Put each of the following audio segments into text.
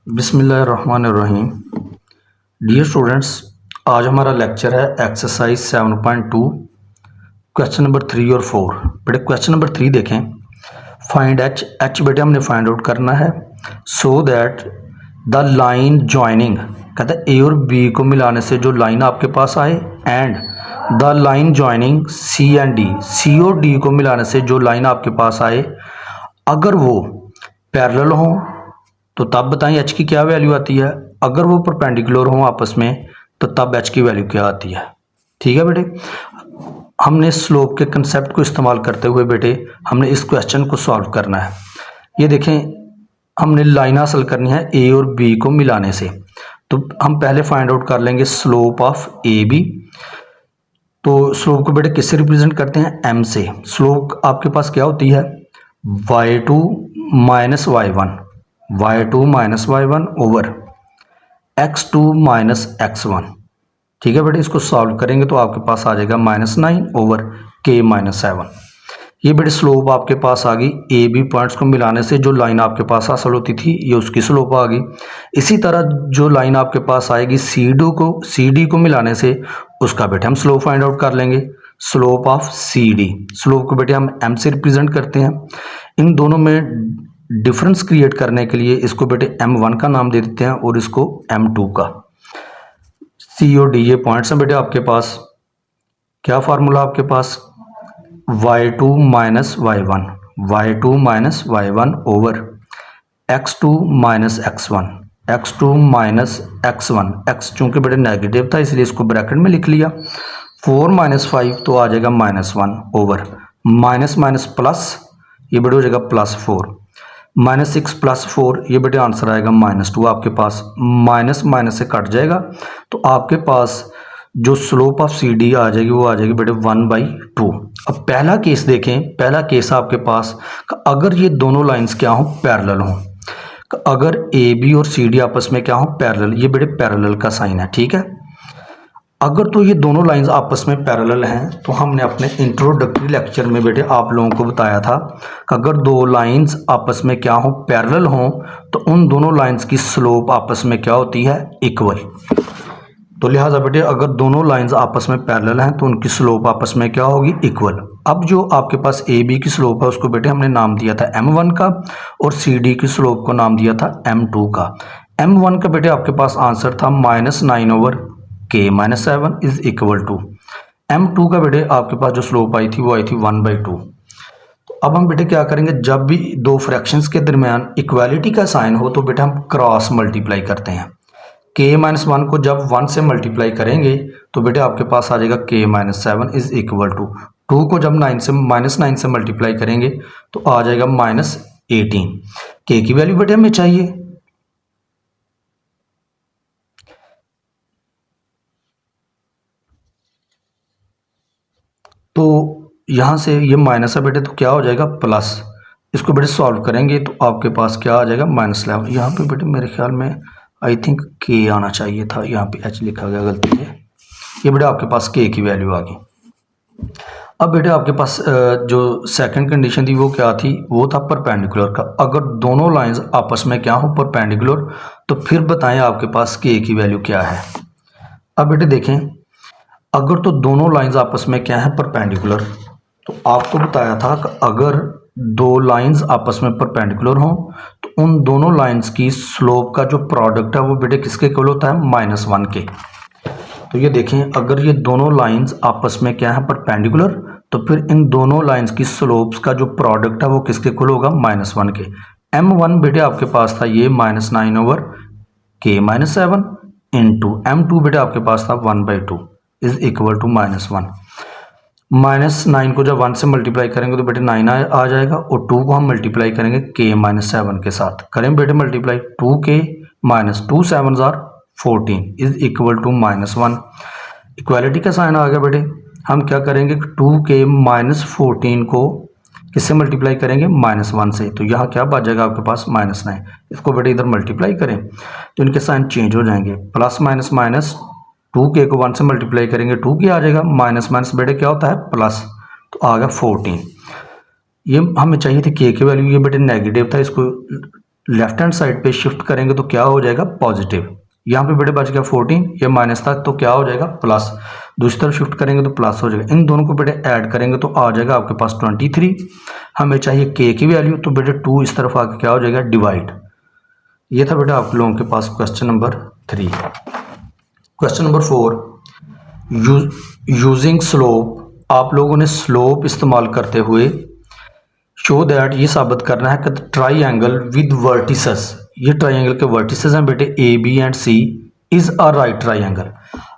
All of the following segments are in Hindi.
बिस्मिल्लाहिर्रहमानिर्रहीम। डियर स्टूडेंट्स, आज हमारा लेक्चर है एक्सरसाइज 7.2 क्वेश्चन नंबर 3 और 4। बेटे क्वेश्चन नंबर 3 देखें। फाइंड एच बेटे हमने फाइंड आउट करना है so that the line joining, कहते हैं ए और बी को मिलाने से जो लाइन आपके पास आए, and the line joining C and D, C और डी को मिलाने से जो लाइन आपके पास आए अगर वो पैरेलल हो तो तब बताएं एच की क्या वैल्यू आती है। अगर वो परपेंडिकुलर हो आपस में तो तब एच की वैल्यू क्या आती है। ठीक है बेटे, हमने स्लोप के कंसेप्ट को इस्तेमाल करते हुए बेटे हमने इस क्वेश्चन को सॉल्व करना है। ये देखें, हमने लाइन हासिल करनी है ए और बी को मिलाने से, तो हम पहले फाइंड आउट कर लेंगे स्लोप ऑफ ए बी। तो स्लोप को बेटे किससे रिप्रेजेंट करते हैं? एम से। स्लोप आपके पास क्या होती है? y2 minus y1, y2 minus y1 over x2 minus x1। ठीक है बेटे, इसको सॉल्व करेंगे तो आपके पास आ जाएगा -9 ओवर k माइनस 7। ये बेटे स्लोप आपके पास आ गई ए बी पॉइंट्स को मिलाने से जो लाइन आपके पास हासिल होती थी ये उसकी स्लोप आ गई। इसी तरह जो लाइन आपके पास आएगी सी डी को मिलाने से उसका बेटे हम स्लोप फाइंड आउट कर लेंगे। Slope of C D, slope को बेटे हम एम से रिप्रेजेंट करते हैं। इन दोनों में डिफरेंस क्रिएट करने के लिए इसको बेटे M1 का नाम दे देते हैं और इसको M2 का। सी और डी ये पॉइंट्स हैं बेटे आपके पास। क्या फार्मूला आपके पास? y2 minus y1, y2 minus y1 over x2 minus x1, x2 minus x1। x चूंकि बेटे नेगेटिव था इसलिए इसको ब्रैकेट में लिख लिया। 4 माइनस 5 तो आ जाएगा -1 ओवर माइनस माइनस प्लस, ये बेटे हो जाएगा +4, -6 प्लस 4, ये बेटे आंसर आएगा -2 आपके पास। माइनस माइनस से कट जाएगा तो आपके पास जो स्लोप ऑफ सी डी आ जाएगी वो आ जाएगी बेटे 1/2। अब पहला केस देखें, पहला केस आपके पास अगर ये दोनों लाइंस क्या हो? पैरेलल हो। अगर ए बी और सी डी आपस में क्या हो? पैरेलल। ये बेटे पैरेलल का साइन है। ठीक है, अगर तो ये दोनों लाइंस आपस में पैरेलल हैं तो हमने अपने इंट्रोडक्टरी लेक्चर में बेटे आप लोगों को बताया था कि अगर दो लाइंस आपस में क्या हो? पैरेलल हो तो उन दोनों लाइंस की स्लोप आपस में क्या होती है? इक्वल। तो लिहाजा बेटे अगर दोनों लाइंस आपस में पैरेलल हैं तो उनकी स्लोप आपस में क्या होगी? इक्वल। अब जो आपके पास ए बी की स्लोप है उसको बेटे हमने नाम दिया था M1 का और सी डी की स्लोप को नाम दिया था M2 का। M1 का बेटे आपके पास आंसर था -9 over k minus 7 is equal to. M2 का बेटे आपके पास जो स्लोप आई थी वो आई थी 1/2। तो अब हम बेटे क्या करेंगे, जब भी दो फ्रैक्शंस के दरमियान इक्वालिटी का साइन हो तो बेटे हम क्रॉस मल्टीप्लाई करते हैं। k-1 को जब 1 से मल्टीप्लाई करेंगे तो बेटे आपके पास आ जाएगा k-7 इज इक्वल टू 2 को जब -9 से मल्टीप्लाई करेंगे तो आ जाएगा -18। k की वैल्यू बेटे हमें चाहिए, तो यहाँ से ये माइनस है बेटे तो क्या हो जाएगा? प्लस। इसको बेटे सॉल्व करेंगे तो आपके पास क्या आ जाएगा? -11। यहाँ पे बेटे मेरे ख्याल में आई थिंक k आना चाहिए था, यहाँ पे h लिखा गया गलती से। ये बेटे आपके पास k की वैल्यू आ गई। अब बेटे आपके पास जो सेकंड कंडीशन थी वो क्या थी? वो था परपेंडिकुलर का। अगर दोनों लाइंस आपस में क्या हो? परपेंडिकुलर, तो फिर बताएं आपके पास k की वैल्यू क्या है। अब बेटे देखें, अगर तो दोनों लाइंस आपस में क्या है? परपेंडिकुलर, तो आपको बताया था कि अगर दो लाइंस आपस में परपेंडिकुलर हो तो उन दोनों लाइंस की स्लोप का जो प्रोडक्ट है वो बेटे किसके इक्वल होता है? -1 के। तो ये देखें, अगर ये दोनों लाइंस आपस में क्या है? परपेंडिकुलर, तो फिर इन दोनों लाइंस की स्लोप्स का जो प्रोडक्ट है वो किसके इक्वल होगा? -1 के। M1 बेटे आपके पास था ये -9 over k minus 7 into M2 बेटे आपके पास था 1/2 इज इक्वल टू -1। -9 को जब 1 से मल्टीप्लाई करेंगे तो बेटे 9 आ जाएगा और 2 को हम मल्टीप्लाई करेंगे k-7 के साथ। करें बेटे multiply, 2k minus 2 7 are 14 is equal to -1। Equality का साइन आ गया बेटे। हम क्या करेंगे, 2k माइनस 14 को किससे मल्टीप्लाई करेंगे? -1 से। तो यहाँ क्या बच जाएगा आपके पास? -9। इसको बेटे इधर मल्टीप्लाई करें तो इनके साइन चेंज हो जाएंगे। प्लस माइनस माइनस, 2k को 1 से मल्टीप्लाई करेंगे 2k आ जाएगा, माइनस माइनस बेटे क्या होता है? प्लस, तो आ गया 14। ये हमें चाहिए थी k की वैल्यू, ये बेटे नेगेटिव था, इसको लेफ्ट हैंड साइड पे शिफ्ट करेंगे तो क्या हो जाएगा पॉजिटिव। यहाँ पे बेटे बच गया 14, ये माइनस था तो क्या हो जाएगा प्लस। दूसरी तरफ शिफ्ट करेंगे तो प्लस हो जाएगा। इन दोनों को बेटे ऐड करेंगे तो आ जाएगा आपके पास 23। हमें चाहिए के की वैल्यू, तो बेटे 2 इस तरफ आके क्या हो जाएगा डिवाइड। ये था बेटा आप लोगों के पास question number 3। Question number 4, using slope. आप लोगों ने स्लोप इस्तेमाल करते हुए शो दैट ये साबित करना है कि ट्राई एंगल विद वर्टिसेस, ये ट्राइंगल के वर्टिसेस हैं बेटे A B and C, is a right triangle.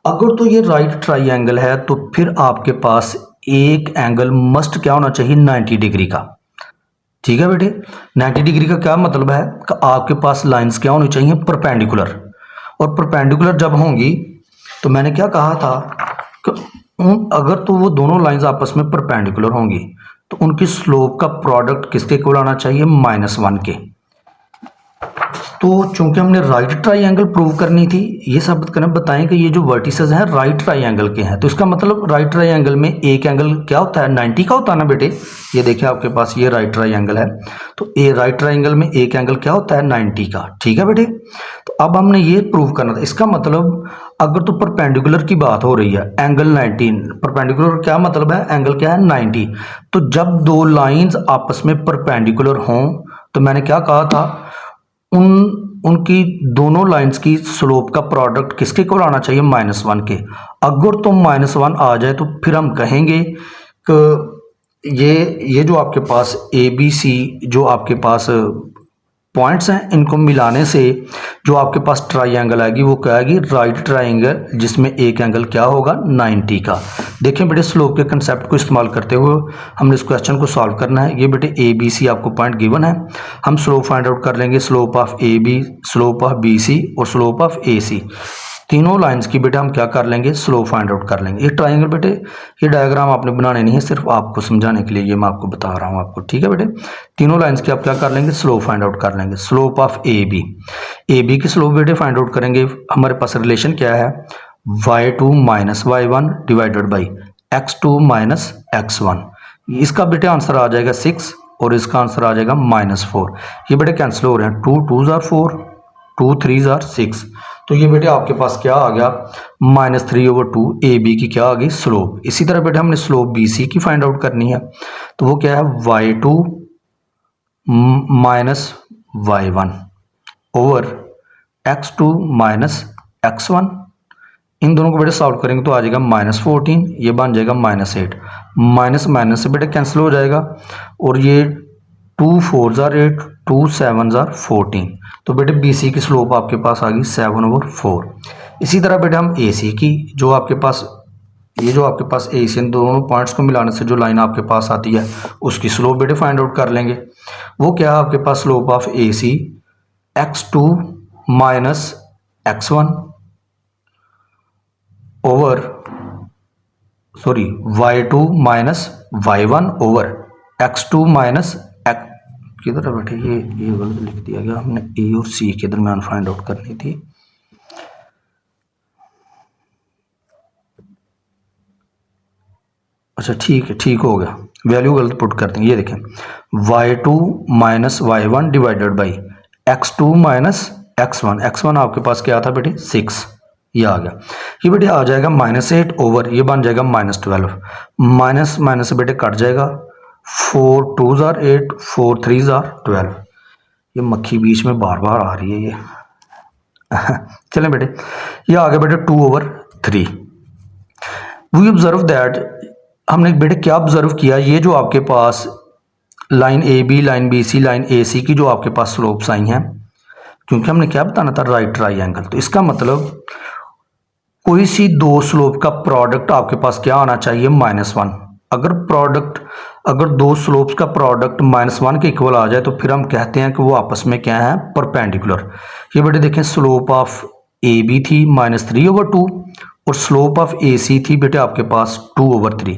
अगर तो ये राइट ट्राइंगल है तो फिर आपके पास एक एंगल मस्ट क्या होना चाहिए 90 डिग्री का। ठीक है बेटे, 90 डिग्री का क्या मतलब है कि आपके पास लाइंस क्या होनी चाहिए परपेंडिकुलर। और परपेंडिकुलर जब होंगी तो मैंने क्या कहा था कि अगर तो वो दोनों लाइंस आपस में परपेंडिकुलर होंगी तो उनकी स्लोप का प्रोडक्ट किसके इक्वल आना चाहिए -1 के। तो चूंकि हमने राइट ट्राइंगल प्रूव करनी थी, ये साबित करना बताएं कि ये जो वर्टिसेस हैं राइट ट्राइंगल के हैं, तो इसका मतलब राइट ट्राइंगल में एक एंगल क्या होता है 90 का होता है ना बेटे। ये देखिए आपके पास ये राइट ट्राइंगल है, तो ए राइट ट्राइंगल में एक एंगल क्या होता है 90 का। ठीक है बेटे, तो अब हमने ये प्रूव करना था। इसका मतलब अगर तो परपेंडिकुलर की बात हो रही है एंगल 90, परपेंडिकुलर क्या मतलब है एंगल क्या है 90, तो जब दो लाइंस आपस में परपेंडिकुलर हों तो मैंने क्या कहा था उनकी दोनों लाइंस की स्लोप का प्रोडक्ट किसके इक्वल आना चाहिए -1 के। अगर तो -1 आ जाए तो फिर हम कहेंगे कि ये जो आपके पास ए बी सी जो आपके पास पॉइंट्स हैं इनको मिलाने से जो आपके पास ट्राइंगल आएगी वो क्या आएगी राइट ट्राइंगल, जिसमें एक एंगल क्या होगा 90 का। देखें बेटे स्लोप के कंसेप्ट को इस्तेमाल करते हुए हमने इस क्वेश्चन को सॉल्व करना है। ये बेटे ए बी सी आपको पॉइंट गिवन है, हम स्लोप फाइंड आउट कर लेंगे, slope of A B, slope of B C और स्लोप ऑफ ए सी। तीनों लाइंस की बेटे हम क्या कर लेंगे स्लोप फाइंड आउट कर लेंगे। ये ट्राइंगल बेटे ये डायग्राम आपने बनाने नहीं है, सिर्फ आपको समझाने के लिए ये मैं आपको बता रहा हूँ आपको। ठीक है बेटे, तीनों लाइंस की आप क्या कर लेंगे स्लोप फाइंड आउट कर लेंगे। स्लोप ऑफ ए बी की स्लोप बेटे फाइंड आउट करेंगे। हमारे पास रिलेशन क्या है y2 - y1 divided by x2 - x1। इसका बेटे आंसर आ जाएगा 6 और इसका आंसर आ जाएगा -4। ये बेटे कैंसिल हो रहे हैं, 2 2s are 4, 2 3s are 6। तो ये बेटे आपके पास क्या आ गया -3/2 ए बी की क्या आ गई स्लोप। इसी तरह बेटे हमने स्लोप बी सी की फाइंड आउट करनी है, तो वो क्या है y2 - y1 over x2 - x1। इन दोनों को बेटे सॉल्व करेंगे तो आ जाएगा -14, ये बन जाएगा -8। माइनस माइनस से बेटे कैंसिल हो जाएगा और ये 2 4s are 8, 2 7s are 14। तो बेटे बी सी की स्लोप आपके पास आ गई 7/4। इसी तरह बेटे हम ए सी की जो आपके पास ये जो आपके पास ए सी इन दोनों पॉइंट्स को मिलाने से जो लाइन आपके पास आती है उसकी स्लोप बेटे फाइंड आउट कर लेंगे। वो क्या है आपके पास slope of A C x2 - x1 over y2 - y1 over x2 - x किधर है बेटे ये गलत लिख दिया गया, हमने ए और सी के दरमियान फाइंड आउट करनी थी। अच्छा ठीक है, ठीक हो गया, वैल्यू गलत पुट करते हैं। ये देखें y2 - y1 divided by x2 - x1। x1 आपके पास क्या था बेटे 6, ये आ गया। ये बेटे आ जाएगा -8 ओवर ये बन जाएगा -12। माइनस माइनस से बेटे कट जाएगा, 4 2s are 8, 4 3s are 12। ये मक्खी बीच में बार बार आ रही है ये चलें बेटे, ये आ गया बेटे 2/3। वी ऑब्जर्व दैट, हमने बेटे क्या ऑब्जर्व किया, ये जो आपके पास line A B, line B C, line A C की जो आपके पास स्लोप्स आई हैं, क्योंकि हमने क्या बताना था राइट ट्राइंगल, तो इसका मतलब कोई सी दो स्लोप का प्रोडक्ट आपके पास क्या आना चाहिए -1। अगर दो स्लोप्स का प्रोडक्ट -1 के इक्वल आ जाए तो फिर हम कहते हैं कि वो आपस में क्या है परपेंडिकुलर। ये बेटे देखें स्लोप ऑफ ए बी थी -3/2 और स्लोप ऑफ ए सी थी बेटे आपके पास 2/3।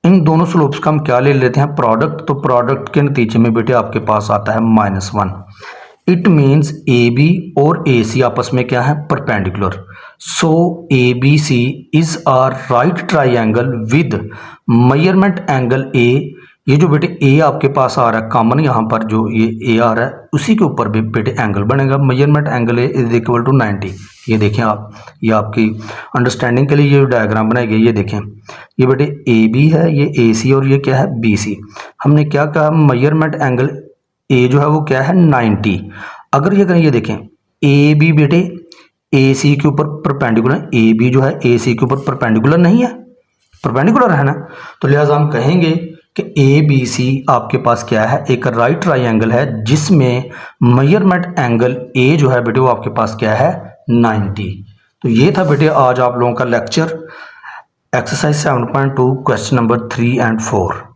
इन दोनों स्लोप्स का हम क्या ले लेते हैं प्रोडक्ट, तो प्रोडक्ट के नतीजे में बेटे आपके पास आता है -1। इट मीन्स ए बी और ए सी आपस में क्या है perpendicular. So A B C is a right triangle with measurement angle A ये जो बेटे ए आपके पास आ रहा है कॉमन, यहाँ पर जो ये ए आ रहा है उसी के ऊपर भी बेटे एंगल बनेगा। Measurement angle is equal to 90। ये देखें आप, ये आपकी अंडरस्टैंडिंग के लिए ये डायग्राम बनाई गई। ये देखें, ये बेटे ए बी है, ये ए सी और ये क्या है बी सी। हमने क्या कहा, मेजरमेंट एंगल ए जो है वो क्या है 90। अगर ये करें, ये देखें ए बी बेटे ए सी के ऊपर परपेंडिकुलर, ए बी जो है ए सी के ऊपर परपेंडिकुलर नहीं है, परपेंडिकुलर है ना, तो लिहाजा हम कहेंगे कि ए बी सी आपके पास क्या है, एक राइट ट्राइंगल है जिसमें मेजरमेंट एंगल ए जो है बेटे वो आपके पास क्या है 90। तो ये था बेटे आज आप लोगों का lecture exercise 7.2 question number 3 and 4।